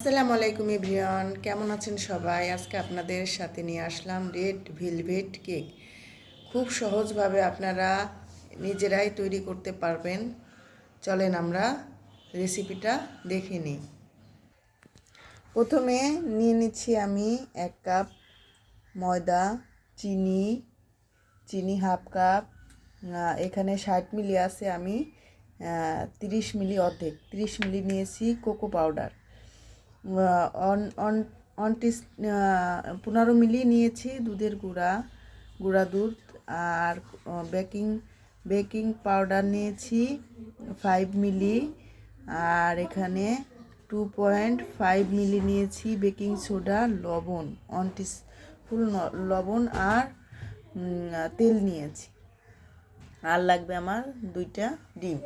আসসালামু আলাইকুম এভরিওয়ান, কেমন আছেন সবাই? আজকে আপনাদের সাথে নিয়ে আসলাম রেড ভেলভেট কেক। খুব সহজভাবে আপনারা নিজেরাই তৈরি করতে পারবেন। চলেন আমরা রেসিপিটা দেখে নিই। প্রথমে নিয়ে নিচ্ছি আমি 1 কাপ ময়দা, চিনি হাফ কাপ, এখানে 60 মিলি আছে, আমি 30 মিলি অর্ধেক 30 মিলি নিয়েছি কোকো পাউডার, 15 মিলি নিয়েছি দুধের গুঁড়া দুধ, আর বেকিং পাউডার নিয়েছি 5 মিলি, আর এখানে 2.5 মিলি নিয়েছি বেকিং সোডা, লবণ 1 টিস্পুন লবণ, আর তেল নিয়েছি, আর লাগবে আমার 2টা ডিম।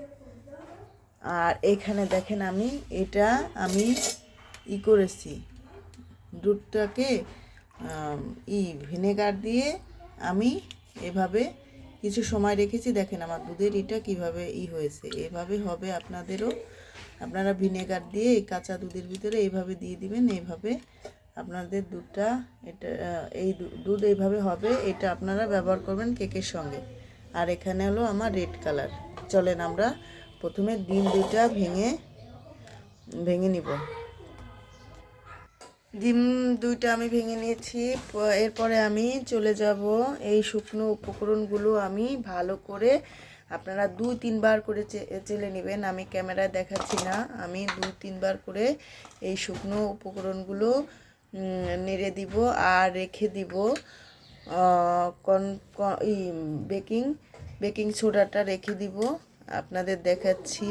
আর এখানে দেখেন আমি করেছি দুধটাকে ভিনেগার দিয়ে আমি এভাবে কিছু সময় রেখেছি। দেখেন আমার দুধের কিভাবে হয়েছে, এভাবে হবে আপনাদেরও। আপনারা ভিনেগার দিয়ে এই কাঁচা দুধের ভিতরে এইভাবে দিয়ে দিবেন, এইভাবে আপনাদের দুধটা এই দুধ এইভাবে হবে। এটা আপনারা ব্যবহার করবেন কেকের সঙ্গে। আর এখানে হলো আমার রেড কালার। চলেন আমরা প্রথমে ডিম 2টা ভেঙে নিব। ডিম 2টা আমি ভেঙে নিয়েছি। এরপরে আমি চলে যাব এই শুকনো উপকরণগুলো আমি ভালো করে, আপনারা 2-3 বার করে চেলে নেবেন। আমি ক্যামেরায় দেখাচ্ছি না, আমি 2-3 বার করে এই শুকনো উপকরণগুলো নেড়ে দিব আর রেখে দিব। বেকিং সোডাটা রেখে দিব, আপনাদের দেখাচ্ছি।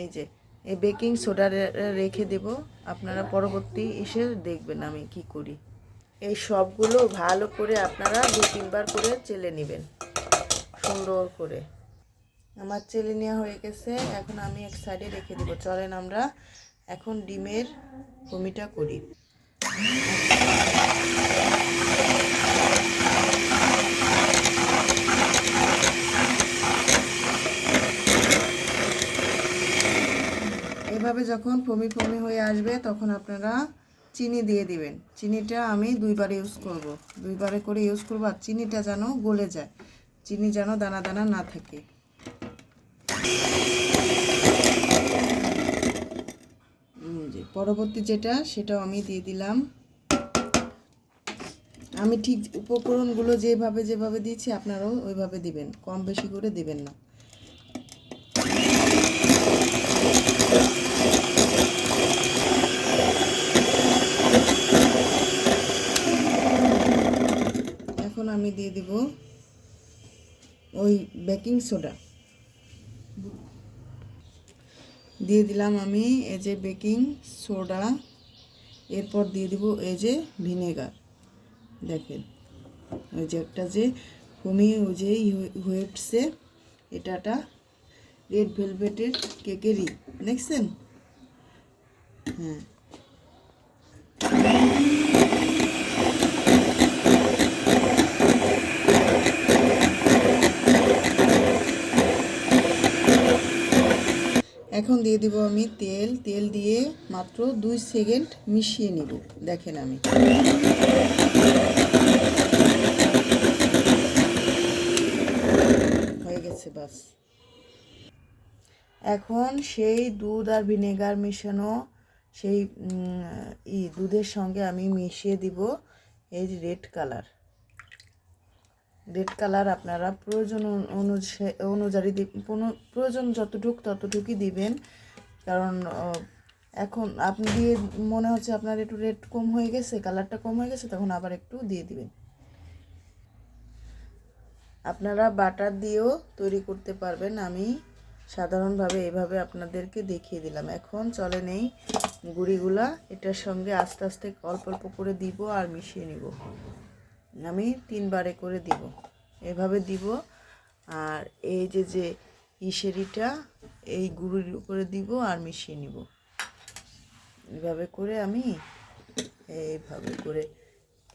এই যে এই বেকিং সোডা রেখে দেব, আপনারা পরবর্তী এসে দেখবেন আমি কি করি। এই সবগুলো ভালো করে আপনারা 2-3 বার করে চেলে নেবেন সুন্দর করে। আমার চেলে নেওয়া হয়ে গেছে, এখন আমি এক সাইডে রেখে দেব। চলেন আমরা এখন ডিমের ভমিটা করি। এভাবে যখন ফমি হয়ে আসবে তখন আপনারা চিনি দিয়ে দিবেন। চিনিটা আমি 2 বার ইউজ করব, 2 বারে করে ইউজ করব। আর চিনিটা যেন গলে যায়, চিনি যেন দানা দানা না থাকে। পরবর্তী সেটাও আমি দিয়ে দিলাম। আমি ঠিক উপকরণগুলো যেভাবে দিয়েছি আপনারাও ওইভাবে দিবেন, কম বেশি করে দিবেন না। এখন আমি দিয়ে দিব ওই বেকিং সোডা, দিয়ে দিলাম আমি এই যে বেকিং সোডা। এরপর দিয়ে দিব এই যে ভিনেগার। দেখেন ওই যে একটা যে ফমি ওই যে হয়ে উঠছে, এটাটা রেড ভেলভেটের কেকেরই, দেখছেন? হ্যাঁ, এখন দিয়ে দিব আমি তেল দিয়ে মাত্র 2 সেকেন্ড মিশিয়ে নিব। দেখেন আমি হয়ে গেছে, বাস। এখন সেই দুধ আর ভিনেগার মেশানো সেই দুধের সঙ্গে আমি মিশিয়ে দিব এই যে রেড কালার। আপনারা প্রয়োজন অনুযায়ী প্রয়োজন ততটুকুই দিবেন। কারণ এখন আপনি দিয়ে মনে হচ্ছে আপনার একটু রেড কম হয়ে গেছে, কালারটা কম হয়ে গেছে, তখন আবার একটু দিয়ে দিবেন। আপনারা বাটার দিয়েও তৈরি করতে পারবেন, আমি সাধারণভাবে এভাবে আপনাদেরকে দেখিয়ে দিলাম। এখন চলে নেই গুঁড়িগুলা এটার সঙ্গে আস্তে আস্তে অল্প অল্প করে দিব আর মিশিয়ে নিব। আমি 3 বারে করে দিব, এভাবে দিব। আর এই যে ইসেরিটা এই গুঁড়ির উপরে দিব আর মিশিয়ে নিব। এভাবে করে আমি এইভাবে করে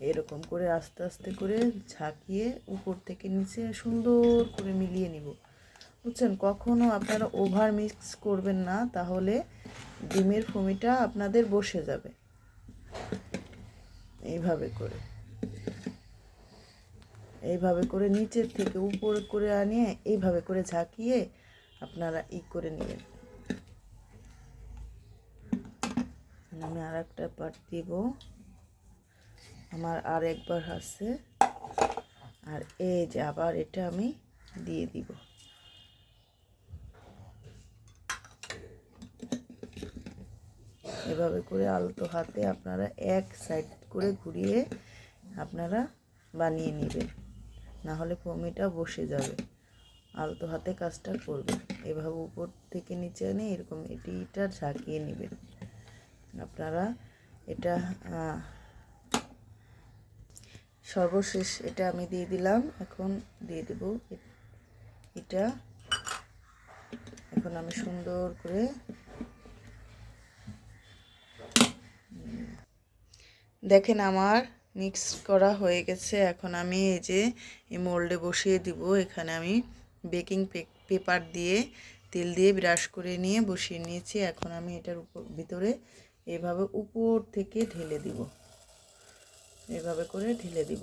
এরকম করে আস্তে আস্তে করে ঝাঁকিয়ে উপর থেকে নিচে সুন্দর করে মিলিয়ে নিব, বুঝছেন। কখনো আপনারা ওভার মিক্স করবেন না, তাহলে ডিমের ফোমিটা আপনাদের বসে যাবে। এইভাবে করে নিচের থেকে উপরে করে আনিয়ে এইভাবে করে ঝাঁকিয়ে আপনারা করে নেবেন। আমি আর একটা পার্ট দিব, আমার আর একবার আছে, আর এই যে আবার এটা আমি দিয়ে দিব। এভাবে করে আলতো হাতে আপনারা এক সাইড করে ঘুরিয়ে আপনারা বানিয়ে নেবেন, না হলে ফোমিটা বসে যাবে। আলতো হাতে কাজটা করবেন, এভাবে উপর থেকে নিচে এনে এরকম এটা ঝাঁকিয়ে নেবেন আপনারা। এটা সর্বশেষ এটা আমি দিয়ে দিলাম, এখন দিয়ে দেব এটা। এখন আমি সুন্দর করে দেখেন আমার মিক্স করা হয়ে গেছে। এখন আমি এই যে এই মোল্ডে বসিয়ে দিব। এখানে আমি বেকিং পেপার দিয়ে তেল দিয়ে ব্রাশ করে নিয়ে বসিয়ে নিয়েছি। এখন আমি এটার ভিতরে এভাবে উপর থেকে ঢেলে দিব, এভাবে করে ঢেলে দিব।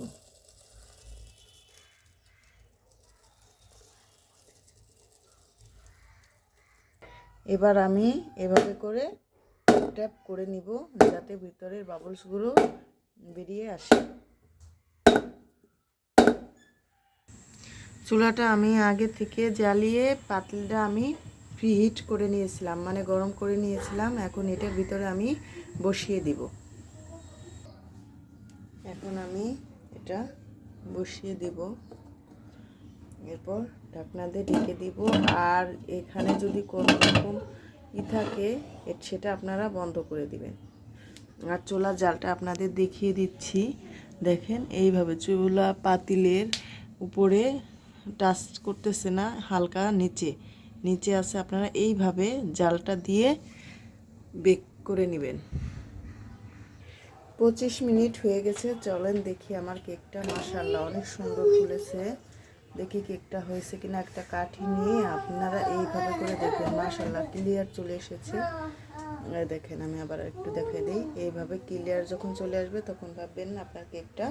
এবার আমি এভাবে করে ট্যাপ করে নিব, যাতে ভিতরের বাবলসগুলো বেরিয়ে আসে। চুলাটা আমি আগে থেকে জ্বালিয়ে পাতিলটা আমি প্রিহিট করে নিয়েছিলাম, মানে গরম করে নিয়েছিলাম। এখন এটার ভিতরে আমি বসিয়ে দিব। এখন আমি এটা বসিয়ে দিব, এরপর ঢাকনা দিয়ে ঢেকে দিব। আর এখানে যদি কোনো রকম থাকে সেটা আপনারা বন্ধ করে দিবেন। আর চুলার জালটা আপনাদের দেখিয়ে দিচ্ছি। দেখেন এইভাবে চুলা পাতিলের উপরে টাচ করতেছে না, হালকা নিচে আছে। আপনারা এইভাবে জালটা দিয়ে বেক করে নেবেন। 25 মিনিট হয়ে গেছে, চলেন দেখি আমার কেকটা। মাশাআল্লাহ অনেক সুন্দর ফুলেছে। দেখি কেকটা হয়েছে কিনা। একটা কাঠি নিয়ে আপনারা এইভাবে করে দেখবেন, মাশাআল্লাহ ক্লিয়ার চলে এসেছে। দেখেন আমি আবার একটু দেখাই দিই। এইভাবে ক্লিয়ার যখন চলে আসবে তখন ভাববেন আপনার কেকটা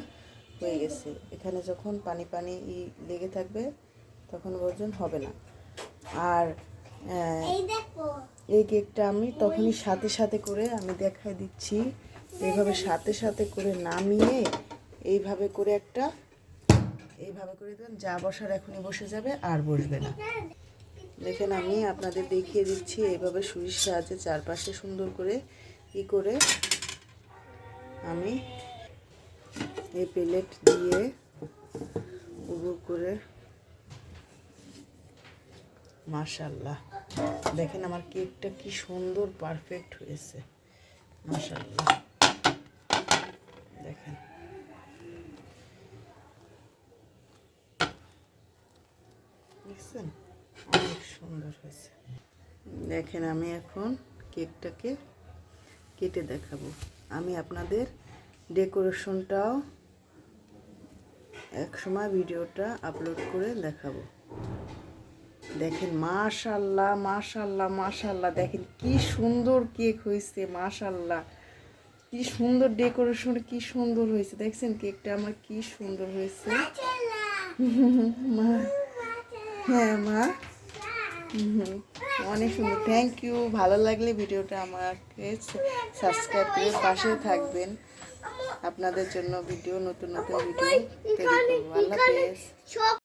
হয়ে গেছে। এখানে যখন পানি পানি লেগে থাকবে তখন বলছেন হবে না। আর এই কেকটা আমি তখনই সাথে সাথে করে আমি দেখাই দিচ্ছি। এইভাবে সাথে সাথে করে নামিয়ে এইভাবে করে দেবেন, যা বসার এখনই বসে যাবে, আর বসবে না। দেখেন আমি আপনাদের দেখিয়ে দিচ্ছি। এইভাবে সুইচ সাহায্যে চারপাশে সুন্দর করে করে আমি এই প্লেট দিয়ে উপর করে, মাশাআল্লাহ দেখেন আমার কেকটা কি সুন্দর পারফেক্ট হয়েছে। মাশাআল্লাহ দেখেন, দেখছেন অনেক সুন্দর হয়েছে। দেখেন আমি এখন কেকটাকে কেটে দেখাবো। আমি আপনাদের ডেকোরেশনটাও এক সময় ভিডিওটা আপলোড করে দেখাবো। দেখেন মাশাআল্লাহ মাশাআল্লাহ মাশাআল্লাহ, দেখেন কি সুন্দর কেক হয়েছে। মাশাআল্লাহ কি সুন্দর ডেকোরেশন, কি সুন্দর হয়েছে। দেখছেন কেকটা আমার কি সুন্দর হয়েছে। মা, হ্যাঁ মা, অনেক সুন্দর। Thank you. ভালো লাগলে ভিডিওটা আমাকে সাবস্ক্রাইব করে পাশে থাকবেন। আপনাদের জন্য নতুন নতুন ভিডিও তৈরি করবো। আল্লাহ হাফেজ।